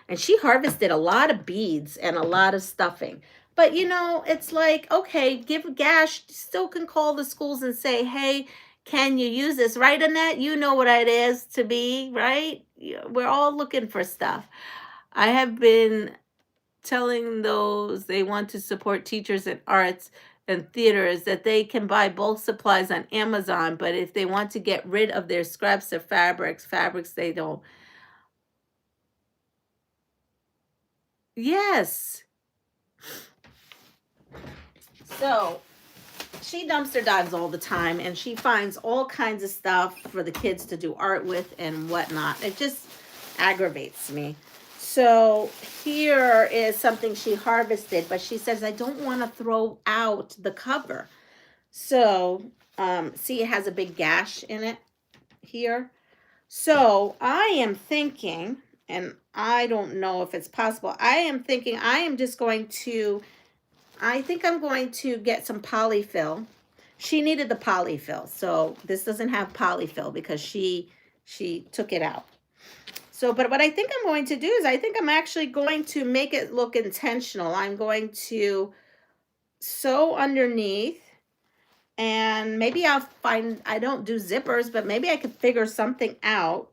And she harvested a lot of beads and a lot of stuffing. But, you know, it's like, okay, give a gash, still can call the schools and say, hey, can you use this? Right, Annette? You know what it is to be, right? We're all looking for stuff. I have been telling those they want to support teachers in arts and theaters that they can buy bulk supplies on Amazon, but if they want to get rid of their scraps of fabrics they don't. Yes. So she dumpster dives all the time, and she finds all kinds of stuff for the kids to do art with and whatnot. It just aggravates me. So here is something she harvested, but she says, I don't want to throw out the cover. So, see, it has a big gash in it here. So I am thinking, and I don't know if it's possible, I am thinking I am just going to, I think I'm going to get some polyfill. She needed the polyfill, so this doesn't have polyfill because she took it out. So, but what I think I'm going to do is I think I'm actually going to make it look intentional. I'm going to sew underneath, and maybe I'll find, I don't do zippers, but maybe I could figure something out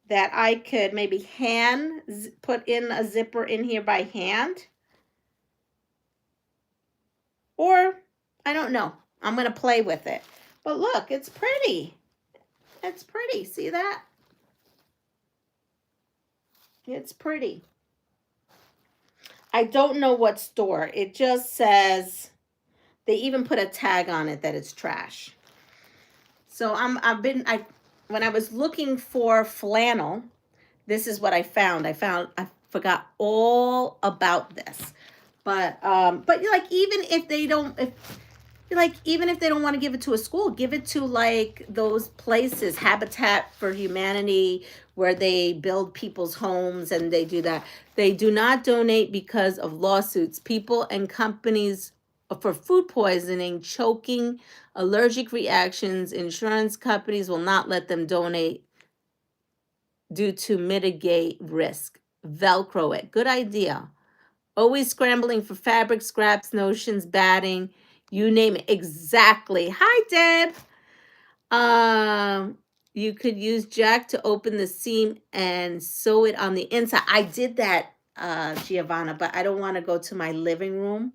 that I could maybe put in a zipper in here by hand. Or, I don't know. I'm going to play with it. But look, it's pretty. It's pretty. See that? It's pretty. I don't know what store. It just says, they even put a tag on it that it's trash. So when I was looking for flannel, this is what I found. I forgot all about this. But like, even if they don't, even if they don't want to give it to a school, give it to like those places, Habitat for Humanity, where they build people's homes and they do that. They do not donate because of lawsuits. People and companies for food poisoning, choking, allergic reactions. Insurance companies will not let them donate due to mitigate risk. Velcro it. Good idea. Always scrambling for fabric scraps, notions, batting, you name it. Exactly. Hi, Deb. You could use Jack to open the seam and sew it on the inside. I did that, Giovanna, but I don't want to go to my living room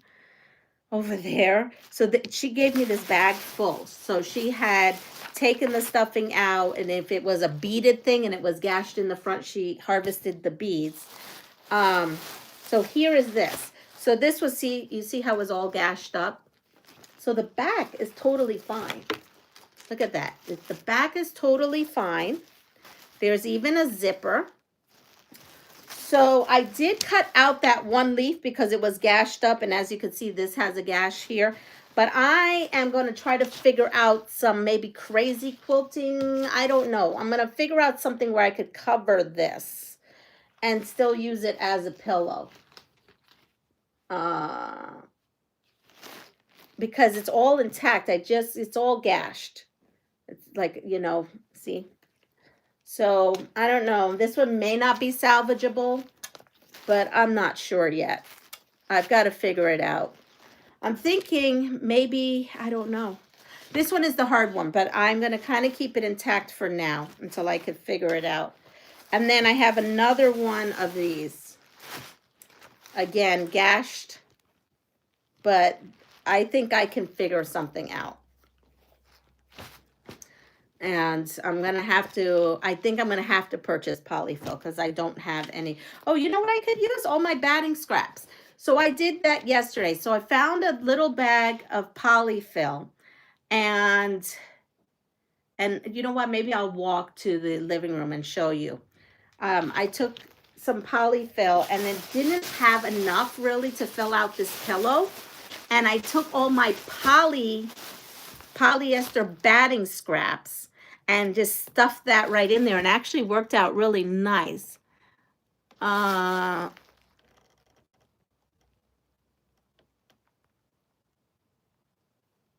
over there. So she gave me this bag full. So she had taken the stuffing out, and if it was a beaded thing and it was gashed in the front, she harvested the beads. So here is this. So this was, you see how it was all gashed up? So the back is totally fine. Look at that. The back is totally fine. There's even a zipper. So I did cut out that one leaf because it was gashed up. And as you can see, this has a gash here. But I am going to try to figure out some maybe crazy quilting. I don't know. I'm going to figure out something where I could cover this and still use it as a pillow. because it's all intact. It's all gashed. It's like, you know, see? So I don't know. This one may not be salvageable, but I'm not sure yet. I've got to figure it out. I'm thinking maybe, I don't know. This one is the hard one, but I'm going to kind of keep it intact for now until I can figure it out. And then I have another one of these. Again, gashed, but I think I can figure something out. And I'm going to have to, I think I'm going to have to purchase polyfill because I don't have any. Oh, you know what I could use? All my batting scraps. So I did that yesterday. So I found a little bag of polyfill, and you know what? Maybe I'll walk to the living room and show you. I took some polyfill and then didn't have enough really to fill out this pillow. And I took all my polyester batting scraps and just stuffed that right in there, and actually worked out really nice.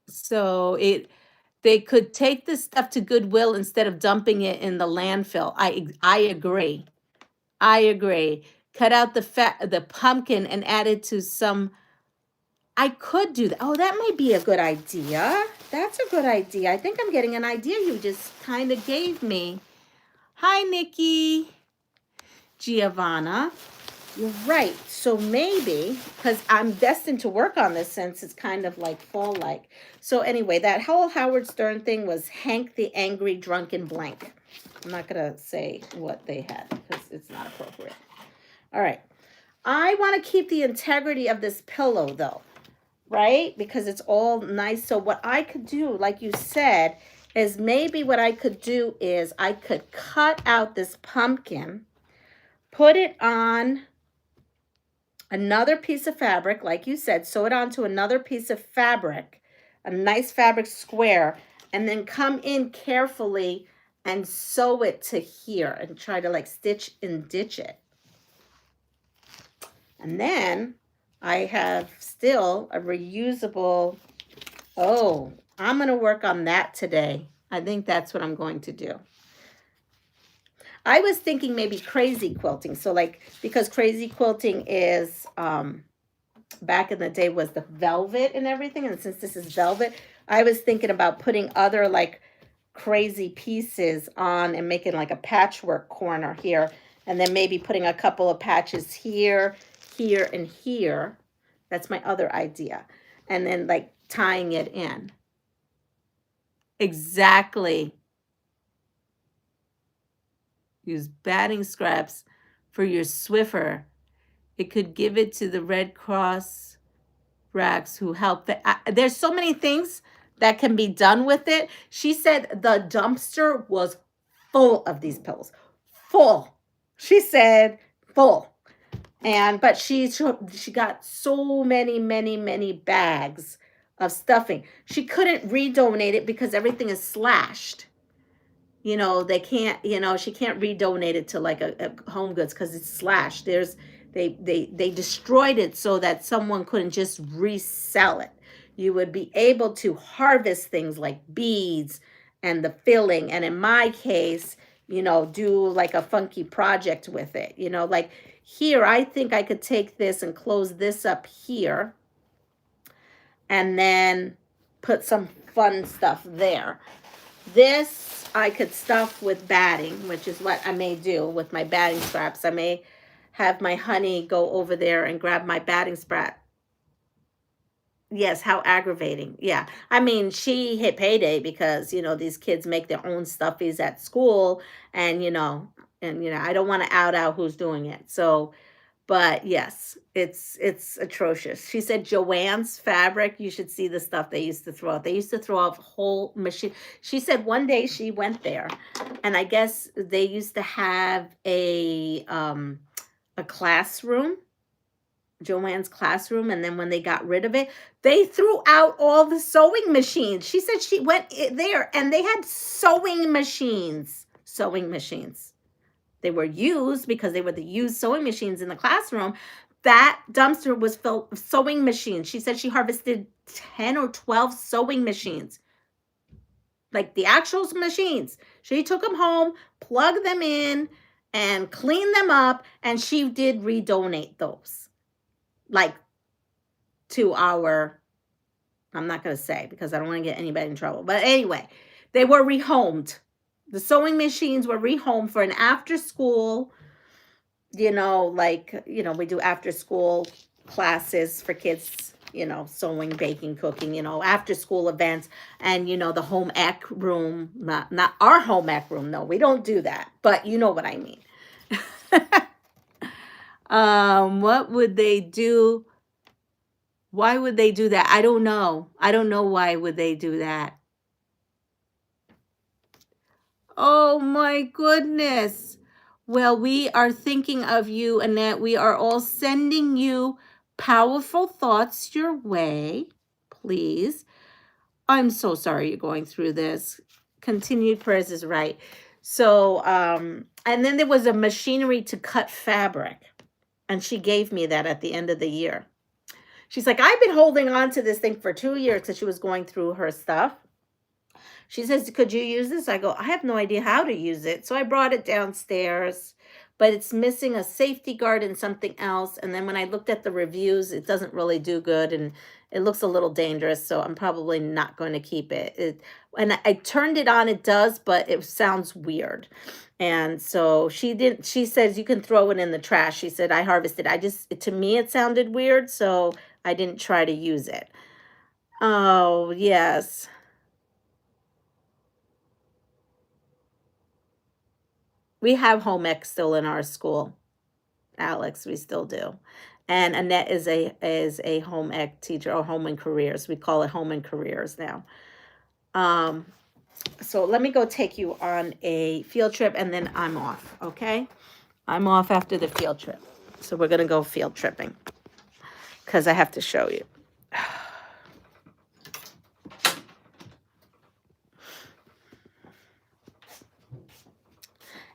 So they could take this stuff to Goodwill instead of dumping it in the landfill. I agree. I agree. Cut out the pumpkin and add it to some. I could do that. Oh, that might be a good idea. That's a good idea. I think I'm getting an idea you just kind of gave me. Hi, Nikki. Giovanna. You're right. So maybe, because I'm destined to work on this since it's kind of like fall-like. So anyway, that whole Howard Stern thing was Hank the Angry Drunken Blank. I'm not going to say what they had because it's not appropriate. All right. I want to keep the integrity of this pillow though, right? Because it's all nice. So what I could do, like you said, is maybe what I could do is I could cut out this pumpkin, put it on another piece of fabric, like you said, sew it onto another piece of fabric, a nice fabric square, and then come in carefully and sew it to here and try to like stitch and ditch it. And then I have still a reusable, oh, I'm going to work on that today. I think that's what I'm going to do. I was thinking maybe crazy quilting. So like, because crazy quilting is, back in the day was the velvet and everything. And since this is velvet, I was thinking about putting other like crazy pieces on and making like a patchwork corner here. And then maybe putting a couple of patches here, here, and here. That's my other idea. And then like tying it in. Exactly. Use batting scraps for your Swiffer. It could give it to the Red Cross racks who help. There's so many things that can be done with it. She said the dumpster was full of these pillows. Full. She said full. But she got so many bags of stuffing. She couldn't redonate it because everything is slashed. You know, they can't, you know, she can't redonate it to like a Home Goods because it's slashed. They destroyed it so that someone couldn't just resell it. You would be able to harvest things like beads and the filling. And in my case, you know, do like a funky project with it. You know, like here, I think I could take this and close this up here and then put some fun stuff there. This I could stuff with batting, which is what I may do with my batting scraps. I may have my honey go over there and grab my batting scrap. Yes, how aggravating. Yeah. I mean, she hit payday because, you know, these kids make their own stuffies at school and, you know, I don't want to out who's doing it. So, but yes, it's atrocious. She said Joann's fabric, you should see the stuff they used to throw out. They used to throw out whole machine. She said one day she went there and I guess they used to have a classroom, Joann's classroom, and then when they got rid of it, they threw out all the sewing machines. She said she went there and they had sewing machines. They were used because they were the used sewing machines in the classroom, that dumpster was filled with sewing machines. She said she harvested 10 or 12 sewing machines, like the actual machines. She took them home, plugged them in, and cleaned them up, and she did redonate those, like to our, I'm not going to say because I don't want to get anybody in trouble. But anyway, they were rehomed. The sewing machines were rehomed for an after school, like, we do after school classes for kids, sewing, baking, cooking, after school events. And, the home ec room, not our home ec room. No, we don't do that. But you know what I mean. What would they do? Why would they do that? I don't know. I don't know why would they do that. Oh my goodness. Well, we are thinking of you, Annette. We are all sending you powerful thoughts your way. Please. I'm so sorry you're going through this. Continued prayers is right. So, and then there was a machinery to cut fabric. And she gave me that at the end of the year. She's like, I've been holding on to this thing for 2 years because she was going through her stuff. She says, could you use this? I go, I have no idea how to use it. So I brought it downstairs, but it's missing a safety guard and something else. And then when I looked at the reviews, it doesn't really do good. And it looks a little dangerous. So I'm probably not going to keep it. And I turned it on. It does, but it sounds weird. And so she says you can throw it in the trash. She said, I harvested. To me, it sounded weird. So I didn't try to use it. Oh, yes. We have home ec still in our school, Alex. We still do. And Annette is a home ec teacher, or home and careers. We call it home and careers now. So let me go take you on a field trip, and then I'm off, okay? I'm off after the field trip. So we're going to go field tripping because I have to show you.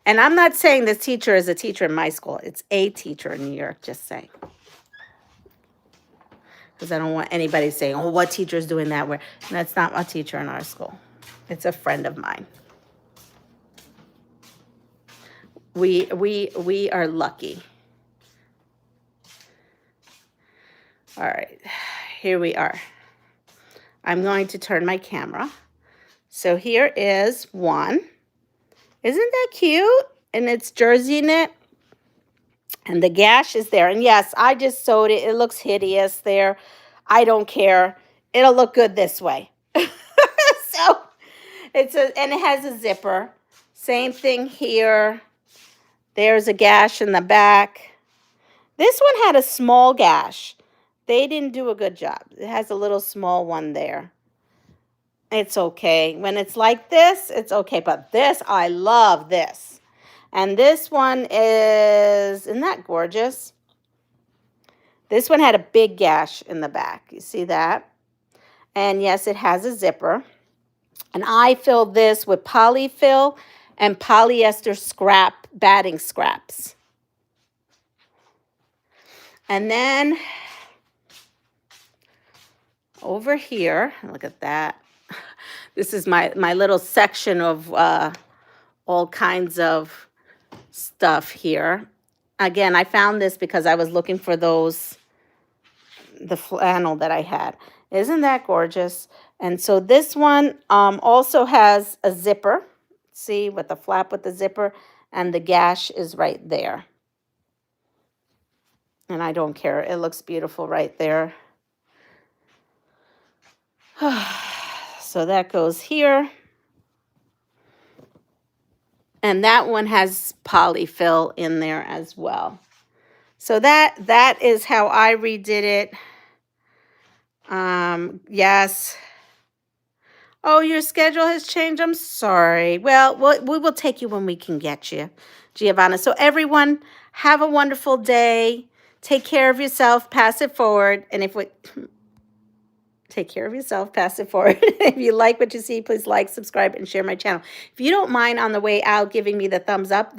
And I'm not saying this teacher is a teacher in my school. It's a teacher in New York, just saying. Because I don't want anybody saying, oh, what teacher is doing that? And that's not a teacher in our school. It's a friend of mine. We are lucky. All right, here we are. I'm going to turn my camera. So here is one. Isn't that cute? And it's jersey knit. And the gash is there. And yes, I just sewed it. It looks hideous there. I don't care. It'll look good this way. So and it has a zipper. Same thing here. There's a gash in the back. This one had a small gash. They didn't do a good job. It has a little small one there. It's okay. When it's like this, it's okay. But this, I love this. And this one isn't that gorgeous? This one had a big gash in the back. You see that? And yes, it has a zipper. And I filled this with polyfill and polyester scrap, batting scraps. And then over here, look at that. This is my little section of all kinds of stuff here. Again, I found this because I was looking for the flannel that I had. Isn't that gorgeous? And so this one also has a zipper. See, with the flap with the zipper, and the gash is right there. And I don't care. It looks beautiful right there. So that goes here. And that one has polyfill in there as well. So that is how I redid it. Yes. Oh, your schedule has changed. I'm sorry. Well, we will take you when we can get you, Giovanna. So everyone, have a wonderful day. Take care of yourself. Pass it forward. And Take care of yourself. Pass it forward. If you like what you see, please like, subscribe, and share my channel. If you don't mind on the way out giving me the thumbs up,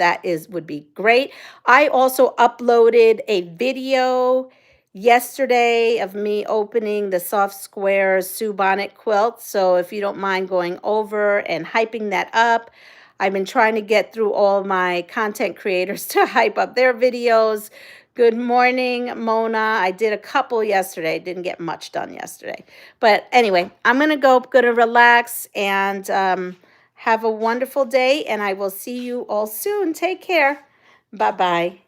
would be great. I also uploaded a video yesterday of me opening the Soft Squares Sue Bonnet quilt. So if you don't mind going over and hyping that up, I've been trying to get through all my content creators to hype up their videos. Good morning, Mona. I did a couple yesterday. Didn't get much done yesterday. But anyway, I'm going to relax and have a wonderful day. And I will see you all soon. Take care. Bye-bye.